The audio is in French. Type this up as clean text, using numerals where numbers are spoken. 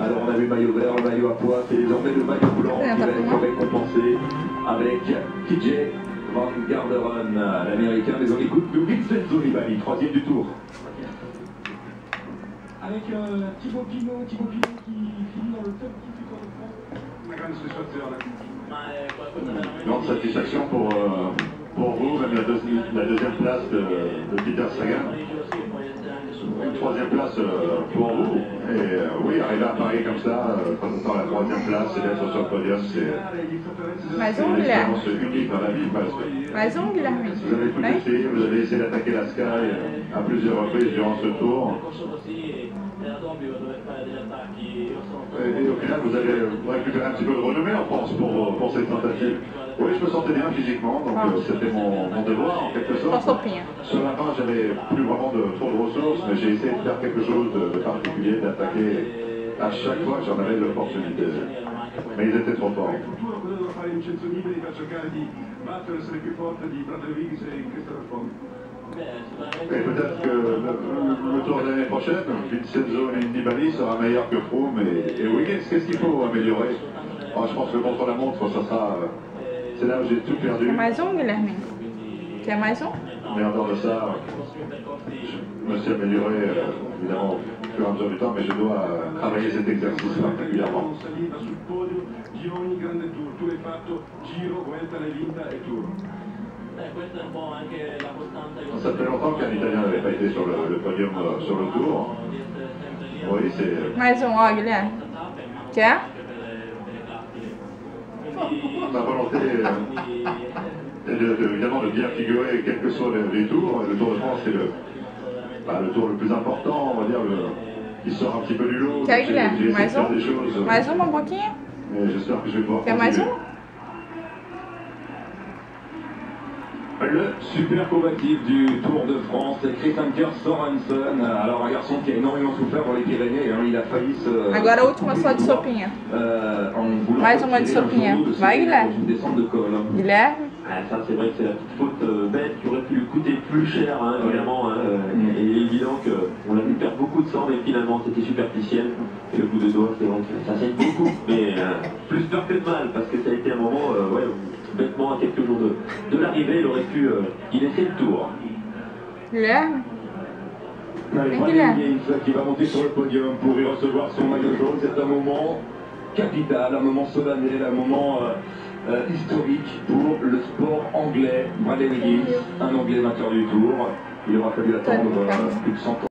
Alors on avait le maillot vert, le maillot à pois, c'est désormais le maillot blanc qui va être récompensé avec TJ Van Garderen, l'américain. Mais on écoute de Vincenzo Nibali, troisième du tour. Avec Thibaut Pinot qui finit dans le top 10 du Tour de France. Grande satisfaction pour vous, même la deuxième place de Peter Sagan. Une troisième place pour vous. Et oui, arriver à parier comme ça, dans la troisième place et d'être sur le podium, c'est une expérience unique dans la vie. Parce que vous avez tout essayé, vous avez essayé d'attaquer la Sky à plusieurs reprises durant ce tour. Et au final, vous avez récupéré un petit peu de renommée en France pour cette tentative. Oui, je me sentais bien physiquement, donc c'était mon devoir en quelque sorte. Sur la fin, j'avais plus vraiment trop de ressources, mais j'ai essayé de faire quelque chose de particulier, d'attaquer à chaque fois que j'en avais l'opportunité. Mais ils étaient trop forts. Et peut-être que le tour de l'année prochaine, Vincenzo Nibali sera meilleur que Froome et Wiggins. Qu'est-ce qu'il faut améliorer? Je pense que contre la montre, ça sera... c'est là où j'ai tout perdu. Mais en dehors de ça, je me suis amélioré évidemment au fur et à mesure du temps, mais je dois travailler cet exercice particulièrement. Ça fait longtemps qu'un Italien n'avait pas été sur le podium sur le tour. Oui, c'est... Ma volonté est évidemment de bien figurer quels que soient les tours. Le Tour de France, c'est le tour le plus important, on va dire, qui sort un petit peu du lot. J'ai essayé de faire des choses. Et j'espère que je vais pouvoir continuer. Le super combatif du Tour de France, c'est Chris Anker Sorensen. Alors un garçon qui a énormément souffert pour les Pyrénées, hein, il a failli se... Agora a última só de sopinha. Mais uma de sopinha. Vai, Guilherme. Une descente de col. Guilherme. Ça, c'est vrai que c'est la petite faute bête qui aurait pu lui coûter plus cher, hein, évidemment. Et il est évident qu'on a vu perdre beaucoup de sang, mais finalement c'était superficiel. Et le coup de doigt, c'est vrai que ça saigne beaucoup, mais plus peur que de mal, parce que ça a été un moment, bêtement, à quelques jours de l'arrivée, il aurait pu y laisser le tour. Guilherme. Qui va monter sur le podium pour y recevoir son maillot jaune. C'est un moment capital, un moment solennel, un moment historique pour le sport anglais. Bradley Wiggins, un anglais vainqueur du Tour. Il aura fallu attendre plus de 100 ans.